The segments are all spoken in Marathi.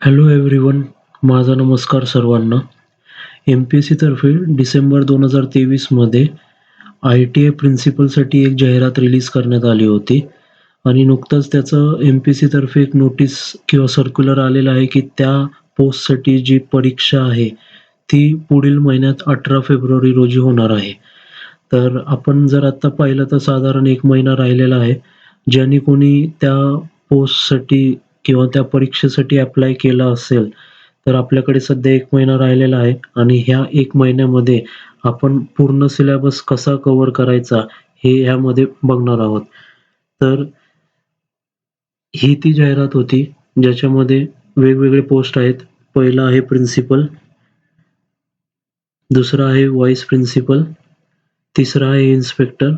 Hello everyone. माझा नमस्कार सर्वांना. एम-पी-एस-सीतर्फे डिसेंबर 2023 मध्ये ITA प्रिन्सिपलसाठी एक जाहिरात रिलीज करण्यात आली होती आणि नुकतंच त्याचं एम-पी-एस-सीतर्फे एक नोटीस किंवा सर्क्युलर आलेलं आहे, की त्या पोस्टसाठी जी परीक्षा आहे, ती पुढील महिन्यात 18 फेब्रुवारी रोजी होणार आहे. तर आपण जर आता पाहिलं तर साधारण 1 महिना राहिलेला आहे. ज्यांनी कोणी त्या पोस्टसाठी किंवा त्या परीक्षेसाठी अप्लाय केलं असेल, तर आपल्याकडे सध्या 1 महिना राहिलेला आहे आणि ह्या 1 महिन्यामध्ये आपण पूर्ण सिलेबस कसा कव्हर करायचा, हे ह्यामध्ये बघणार आहोत. तर ही ती जाहिरात होती, ज्याच्यामध्ये वेगवेगळे पोस्ट आहेत. पहिला आहे प्रिन्सिपल, दुसरा आहे व्हाईस प्रिन्सिपल, तिसरा आहे इन्स्पेक्टर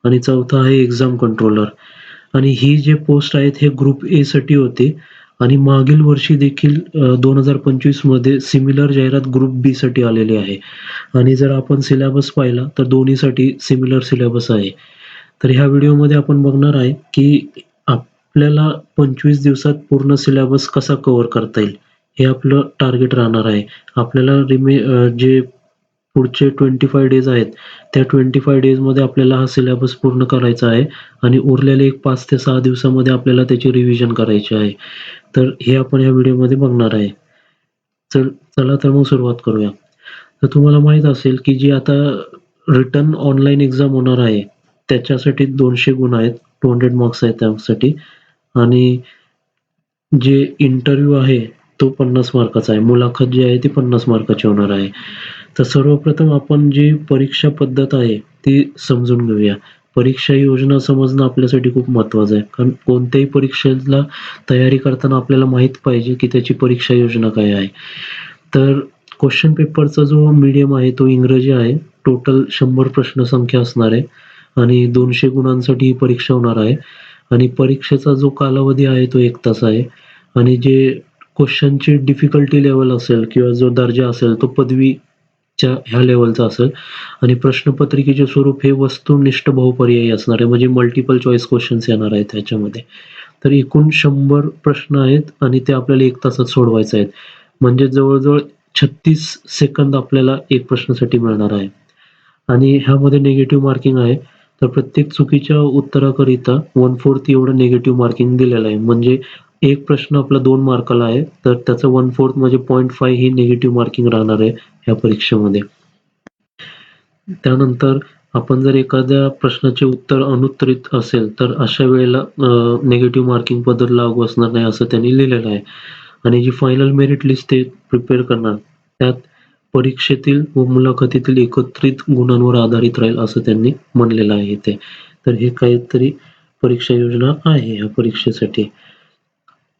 आणि चौथा आहे एक्झाम कंट्रोलर. आणि ही जे पोस्ट आहेत हे ग्रुप ए साठी होते आणि मागील वर्षी देखील 2025 मध्ये सिमिलर जाहिरात ग्रुप बी साठी आलेली आहे. आणि जर आपण सिलेबस पाहिला तर दोन्हीसाठी सिमिलर सिलेबस आहे. तर ह्या व्हिडिओमध्ये आपण बघणार आहे, की आपल्याला 25 दिवसात पूर्ण सिलेबस कसा कव्हर करता येईल, हे आपलं टार्गेट राहणार आहे. आपल्याला जे पुढचे 25 डेज आहेत, त्या 25 डेजमध्ये आपल्याला हा सिलेबस पूर्ण करायचा आहे आणि उरलेले एक 5 ते 6 दिवसामध्ये आपल्याला त्याची रिव्हिजन करायची आहे. तर हे आपण या व्हिडिओमध्ये बघणार आहे. चला तर मग सुरुवात करूया. तर तुम्हाला माहीत असेल, की जी आता रिटन ऑनलाईन एक्झाम होणार आहे, त्याच्यासाठी 200 गुण आहेत, 200 मार्क्स आहेत त्यासाठी आणि जे इंटरव्ह्यू आहे, तो 50 मार्काचा आहे. मुलाखत जी आहे ती 50 मार्काची होणार आहे. तर सर्वप्रथम आपण जी परीक्षा पद्धत आहे, ती समजून घेऊया. परीक्षा योजना समजणं आपल्यासाठी खूप महत्त्वाचं आहे. कारण कोणत्याही परीक्षेला तयारी करताना आपल्याला माहीत पाहिजे, की त्याची परीक्षा योजना काय आहे. तर क्वेश्चन पेपरचा जो मीडियम आहे, तो इंग्रजी आहे. टोटल 100 प्रश्नसंख्या असणार आहे आणि 200 गुणांसाठी ही परीक्षा होणार आहे आणि परीक्षेचा जो कालावधी आहे, तो 1 तास आहे आणि जे क्वेश्चनची डिफिकल्टी लेव्हल असेल किंवा जो दर्जा असेल, तो पदवीच्या ह्या लेव्हलचा असेल आणि प्रश्नपत्रिकेचे स्वरूप हे वस्तुनिष्ठ बहुपर्यायी असणार आहे, म्हणजे मल्टिपल चॉईस क्वेशन्स येणार आहेत ह्याच्यामध्ये. तर एकूण 100 प्रश्न आहेत आणि ते आपल्याला 1 तासात सोडवायचे आहेत. म्हणजे जवळ-जवळ 36 सेकंद आपल्याला 1 प्रश्नासाठी मिळणार आहे. आणि ह्यामध्ये निगेटिव्ह मार्किंग आहे. तर प्रत्येक चुकीच्या उत्तराकरिता 1/4 एवढं निगेटिव्ह मार्किंग दिलेलं आहे. म्हणजे एक प्रश्न आपला 2 मार्काला आहे, तर त्याचं 1/4 म्हणजे 0.5 ही निगेटिव्ह मार्किंग राहणार आहे ह्या परीक्षेमध्ये. त्यानंतर आपण जर एखाद्या प्रश्नाचे उत्तर अनुत्तरित असेल, तर अशा वेळेला निगेटिव्ह मार्किंग पद्धत लागू असणार नाही, असं त्यांनी लिहिलेलं आहे. आणि जी फायनल मेरिट लिस्ट ते प्रिपेअर करणार, त्यात परीक्षेतील व मुलाखतीतील एकत्रित गुणांवर आधारित राहील, असं त्यांनी म्हणलेलं आहे इथे. तर हे काहीतरी परीक्षा योजना आहे या परीक्षेसाठी.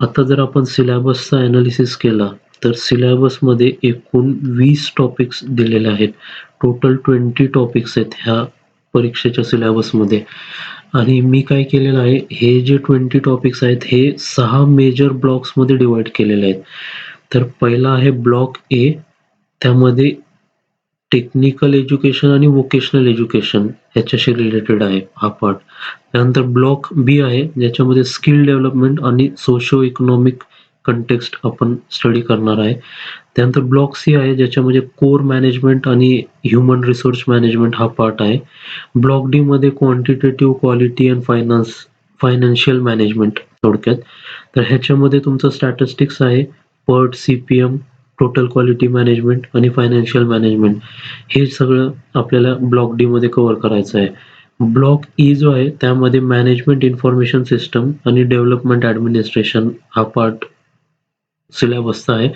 आता जर आपण सिलेबसचा एनालिसिस केला, तर सिलेबसमध्ये एकूण 20 टॉपिक्स दिलेले आहेत. टोटल 20 टॉपिक्स आहेत ह्या परीक्षेच्या सिलेबसमध्ये आणि मी काय केलेलं आहे, हे जे 20 टॉपिक्स आहेत, हे 6 मेजर ब्लॉक्समध्ये डिव्हाईड केलेले आहेत. तर पहिला आहे ब्लॉक ए, त्यामध्ये टेक्निकल एज्युकेशन आणि व्होकेशनल एज्युकेशन ह्याच्याशी रिलेटेड आहे हा पार्ट. त्यानंतर ब्लॉक बी आहे, ज्याच्यामध्ये स्किल डेव्हलपमेंट आणि सोशिओ इकॉनॉमिक कंटेक्स्ट आपण स्टडी करणार आहे. त्यानंतर ब्लॉक सी आहे, ज्याच्यामध्ये कोर मॅनेजमेंट आणि ह्युमन रिसोर्स मॅनेजमेंट हा पार्ट आहे. ब्लॉक डी मध्ये quantitative quality and financial management थोडक्यात. तर ह्याच्यामध्ये तुमचं स्टॅटिस्टिक्स आहे, PERT, CPM, total quality management आणि फायनान्शियल मॅनेजमेंट. हे सगळं आपल्याला ब्लॉक डी मध्ये कव्हर करायचं आहे. ब्लॉक ई जो आहे, त्यामध्ये मॅनेजमेंट इन्फॉर्मेशन सिस्टम आणि डेव्हलपमेंट ॲडमिनिस्ट्रेशन हा पार्ट सिलेबसचा आहे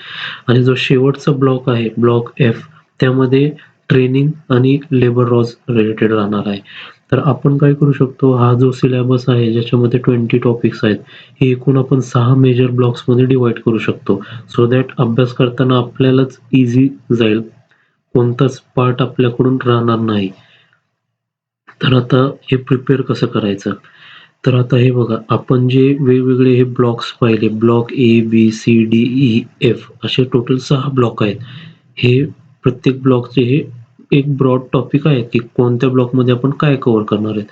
आणि जो शेवटचा ब्लॉक आहे, ब्लॉक एफ, त्यामध्ये ट्रेनिंग आणि लेबर लॉज रिलेटेड राहणार आहे. तर आपण काय करू शकतो, हा जो सिलेबस आहे, ज्याच्यामध्ये 20 टॉपिक्स आहेत, हे एकूण आपण 6 मेजर ब्लॉक्समध्ये डिव्हाईड करू शकतो. सो दॅट अभ्यास करताना आपल्यालाच इझी जाईल. कोणताच पार्ट आपल्याकडून राहणार नाही. तर आता हे प्रिपेअर कसं करायचं? तर आता हे बघा, आपण जे वेगवेगळे हे ब्लॉक्स पाहिले, block A, B, C, D, E, F असे टोटल 6 ब्लॉक आहेत. हे प्रत्येक ब्लॉकचे हे एक ब्रॉड टॉपिक आहे, की कोणत्या ब्लॉकमध्ये आपण काय कव्हर करणार आहेत.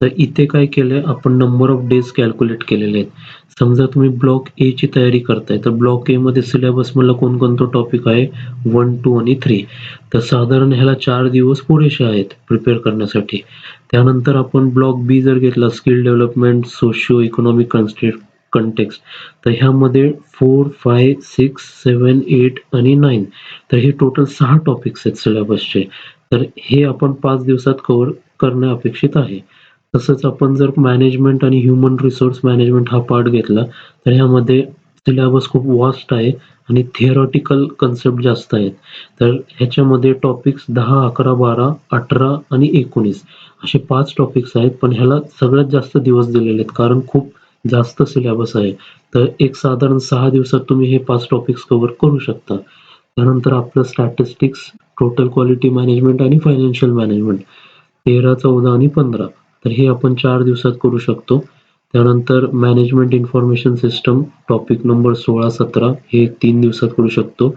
तर इथे काय केलंय आपण नंबर ऑफ डेज कॅल्क्युलेट केलेले आहेत. समजा तुम्ही ब्लॉक एची तयारी करताय, तर ब्लॉक एमध्ये सिलेबसमधला कोणकोणतं टॉपिक आहे 1, 2 आणि 3. तर साधारण ह्याला 4 दिवस पुरेसे आहेत प्रिपेअर करण्यासाठी. त्यानंतर आपण ब्लॉक बी जर घेतला skill development, socio economic context तर ह्यामध्ये 4, 5, 6, 7, 8 आणि 9 तर हे टोटल 6 टॉपिक्स आहेत सिलेबसचे. तर हे आपण 5 दिवसात कव्हर करणे अपेक्षित आहे. तसंच आपण जर मॅनेजमेंट आणि ह्युमन रिसोर्स मॅनेजमेंट हा पार्ट घेतला, तर ह्यामध्ये सिलेबस खूप वास्ट आहे आणि थिअरॉटिकल कन्सेप्ट जास्त आहेत. तर ह्याच्यामध्ये टॉपिक्स 10, 11, 12, 18 आणि 19 असे 5 टॉपिक्स आहेत. पण ह्याला सगळ्यात जास्त दिवस दिलेले आहेत कारण खूप जास्त सिलेबस आहे. तर एक साधारण 6 दिवसात तुम्ही हे 5 टॉपिक्स कव्हर करू शकता. त्यानंतर आपलं स्टॅटिस्टिक्स, टोटल क्वालिटी मॅनेजमेंट आणि फायनान्शियल मॅनेजमेंट 13, 14 आणि 15 तर हे आपण 4 दिवसात करू शकतो. त्यानंतर management information system topic number 16, 17 हे 3 दिवसात करू शकतो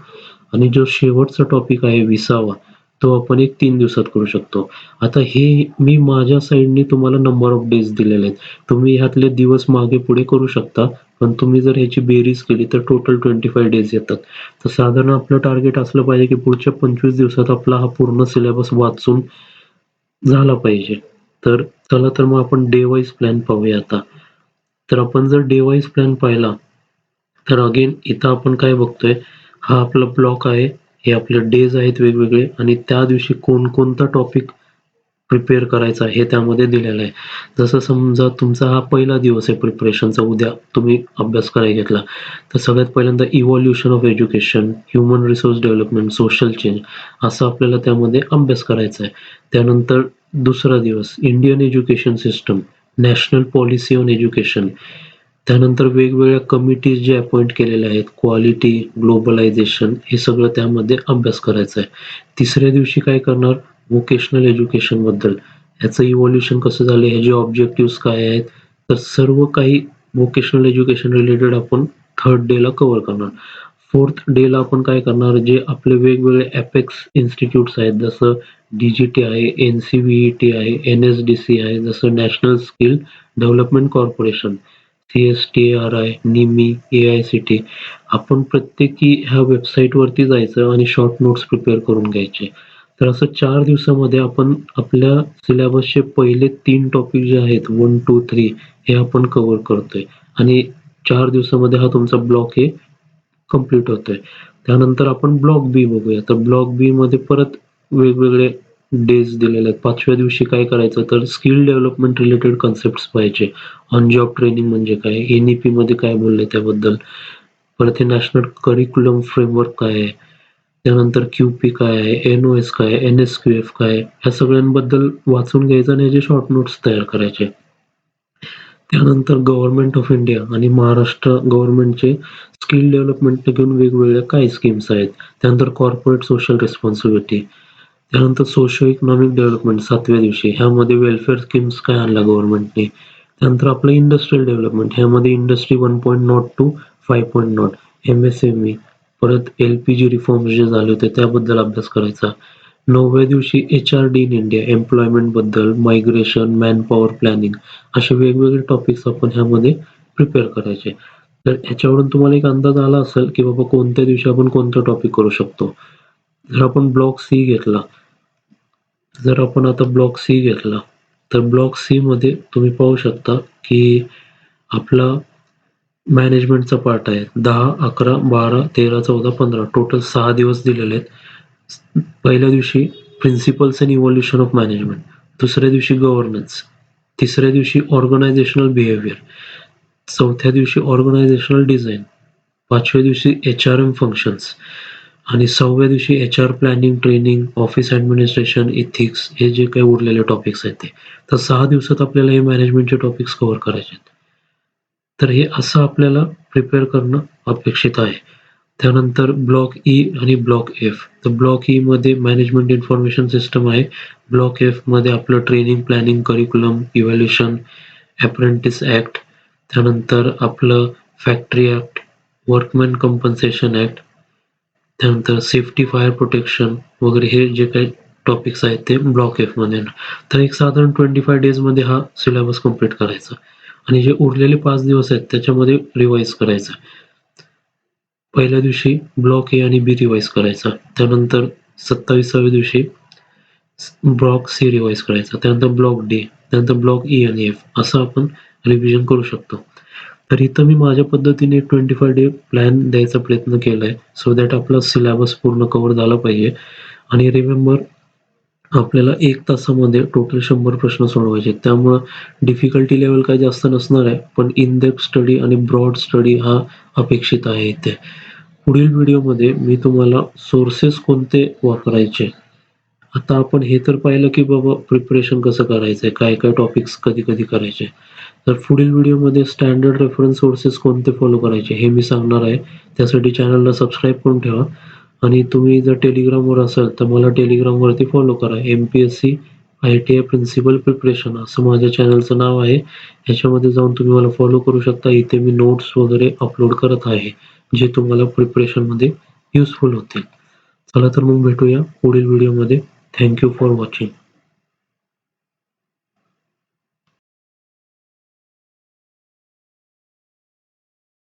आणि जो शेवटचा टॉपिक आहे 20वा तो आपण एक 3 दिवसात करू शकतो. आता हे मी माझ्या साइडनी तुम्हाला नंबर ऑफ डेज दिलेले आहेत. तुम्ही ह्यातले दिवस मागे-पुढे करू शकता. पण तुम्ही जर ह्याची बेरीज केली तर टोटल 25 डेज येतात. तर साधारण आपलं टार्गेट असलं पाहिजे, की पुढच्या 25 दिवसात आपला हा पूर्ण सिलेबस वाचून झाला पाहिजे. तर चला तर मग आपण डे वाईज प्लॅन पाहूया आता. तर आपण जर डे वाईज प्लॅन पाहिला, तर अगेन इथं आपण काय बघतोय, हा आपला ब्लॉक आहे. हे आपले डेज आहेत वेगवेगळे आणि त्या दिवशी कोणकोणता टॉपिक प्रिपेअर करायचा हे त्यामध्ये दिलेलं आहे. जसं समजा तुमचा हा पहिला दिवस आहे प्रिपरेशनचा, उद्या तुम्ही अभ्यास करायला घेतला. तर सगळ्यात पहिल्यांदा evolution of education, human resource development, social change असं आपल्याला त्यामध्ये अभ्यास करायचा आहे. त्यानंतर दुसरा दिवस Indian education system, national policy on education. त्यानंतर वेगवेगळ्या कमिटीज जे अपॉइंट केलेल्या आहेत, क्वालिटी, ग्लोबलायझेशन हे सगळं त्यामध्ये अभ्यास करायचा आहे. तिसऱ्या दिवशी काय करणार, व्होकेशनल एज्युकेशन बद्दल. ह्याचं इव्होल्युशन कसं झालं, ह्याचे ऑब्जेक्टिव्हज काय आहेत, तर सर्व काही व्होकेशनल एज्युकेशन रिलेटेड आपण थर्ड डेला कव्हर करणार. फोर्थ डेला आपण काय करणार, जे आपले वेगवेगळे अपेक्स इन्स्टिट्यूट्स आहेत, जसं DGT आहे, NCVET आहे, NSDC आहे, जसं national skill development corporation, CSTRI, NIMI, AICT आपण प्रत्येकी ह्या वेबसाईटवरती जायचं आणि शॉर्ट नोट्स प्रिपेअर करून घ्यायचे. तर असं 4 दिवसामध्ये आपण आपल्या सिलेबसचे पहिले 3 टॉपिक जे आहेत 1, 2, 3 हे आपण कव्हर करतोय आणि 4 दिवसामध्ये हा तुमचा ब्लॉक हे कंप्लीट होतोय. त्यानंतर आपण ब्लॉक बी बघूया. तर ब्लॉक बी मध्ये परत वेगवेगळे डेज दिलेले आहेत. 5व्या दिवशी काय करायचं, तर स्किल डेव्हलपमेंट रिलेटेड कन्सेप्ट्स पाहायचे. ऑन जॉब ट्रेनिंग म्हणजे काय, NEP मध्ये काय बोललंय त्याबद्दल. परत हे नॅशनल करिक्युलम फ्रेमवर्क काय आहे, त्यानंतर QP काय आहे, NOS काय आहे, NSQF काय आहे, ह्या सगळ्यांबद्दल वाचून घ्यायचं आणि ह्याचे शॉर्ट नोट्स तयार करायचे. त्यानंतर गव्हर्नमेंट ऑफ इंडिया आणि महाराष्ट्र गव्हर्नमेंटचे स्किल डेव्हलपमेंट घेऊन वेगवेगळ्या काय स्कीम्स आहेत. त्यानंतर कॉर्पोरेट सोशल रिस्पॉन्सिबिलिटी. त्यानंतर सोशिओ इकॉनॉमिक डेव्हलपमेंट 7व्या दिवशी. ह्यामध्ये वेलफेअर स्कीम्स काय आणल्या गव्हर्नमेंटने. त्यानंतर आपलं इंडस्ट्रियल डेव्हलपमेंट. ह्यामध्ये इंडस्ट्री 1.0 टू 5.0, MSME, परत LPG रिफॉर्म्स जे झाले होते त्याबद्दल अभ्यास करायचा. 9व्या दिवशी HRD इन इंडिया, एम्प्लॉयमेंट बद्दल, मायग्रेशन, मॅनपॉवर प्लॅनिंग असे वेगवेगळे टॉपिक्स आपण ह्यामध्ये प्रिपेअर करायचे. तर ह्याच्यावरून तुम्हाला एक अंदाज आला असेल, की बाबा कोणत्या दिवशी आपण कोणतं टॉपिक करू शकतो. जर आपण ब्लॉक सी घेतला, जर आपण आता ब्लॉक सी घेतला, तर ब्लॉक सी मध्ये तुम्ही पाहू शकता, की आपला मॅनेजमेंटचा पार्ट आहे. 10, 11, 12, 13, 14, 15 टोटल 6 दिवस दिलेले आहेत. पहिल्या दिवशी principles and evolution of management, दुसऱ्या दिवशी गव्हर्नन्स, तिसऱ्या दिवशी ऑर्गनायझेशनल बिहेवियर, चौथ्या दिवशी ऑर्गनायझेशनल डिझाइन, 5व्या दिवशी HRM फंक्शन्स आणि 6व्या दिवशी HR planning, training, office administration, ethics हे जे काही उरलेले टॉपिक्स आहेत ते. तर 6 दिवसात आपल्याला हे मॅनेजमेंटचे टॉपिक्स कव्हर करायचे आहेत. तर हे असं आपल्याला प्रिपेअर करणं अपेक्षित आहे. त्यानंतर ब्लॉक ई आणि ब्लॉक एफ. तर ब्लॉक ई मध्ये मॅनेजमेंट इन्फॉर्मेशन सिस्टम आहे. ब्लॉक एफ मध्ये आपलं training, planning, curriculum, evaluation, apprentice act, त्यानंतर आपलं factory act, workman compensation act, त्यानंतर सेफ्टी फायर प्रोटेक्शन वगैरे हे जे काही टॉपिक्स आहेत ते ब्लॉक एफ मध्ये. तर एक साधारण 25 डेजमध्ये हा सिलेबस कंप्लीट करायचा आणि जे उरलेले 5 दिवस आहेत त्याच्यामध्ये रिवाईज करायचं. पहिल्या दिवशी ब्लॉक ए आणि बी रिवाईज करायचा. त्यानंतर 27व्या दिवशी ब्लॉक सी रिवाईज करायचा. त्यानंतर ब्लॉक डी, त्यानंतर ब्लॉक ई आणि एफ असं आपण रिव्हिजन करू शकतो. तर इथं मी माझ्या पद्धतीने 25 डे प्लॅन द्यायचा प्रयत्न केलाय सो दॅट आपला सिलेबस पूर्ण कव्हर झाला पाहिजे. आणि रिमेंबर आपल्याला 1 तासामध्ये टोटल 100 प्रश्न सोडवायचे. त्यामुळं डिफिकल्टी लेव्हल काही जास्त नसणार आहे. पण इन डेप्थ स्टडी आणि ब्रॉड स्टडी हा अपेक्षित आहे इथे. पुढील व्हिडिओमध्ये मी तुम्हाला सोर्सेस कोणते वापरायचे. आता आपण हे तर पाहिलं की बाबा प्रिपरेशन कसं करायचंय, काय-काय टॉपिक्स कधी-कधी करायचे. तर पुढील व्हिडिओमध्ये स्टँडर्ड रेफरन्स सोर्सेस कोणते फॉलो करायचे हे मी सांगणार आहे. त्यासाठी चॅनलला सबस्क्राईब करून ठेवा आणि तुम्ही जर टेलिग्रामवर असाल तर मला टेलिग्रामवरती फॉलो करा. एम-पी-एस-सी आय-टी-आय प्रिन्सिपल प्रिपरेशन असं माझ्या चॅनलचं नाव आहे. ह्याच्यामध्ये जाऊन तुम्ही मला फॉलो करू शकता. इथे मी नोट्स वगैरे अपलोड करत आहे, जे तुम्हाला प्रिपरेशनमध्ये युजफुल होतील. चला तर मग भेटूया पुढील व्हिडिओमध्ये. Thank you for watching.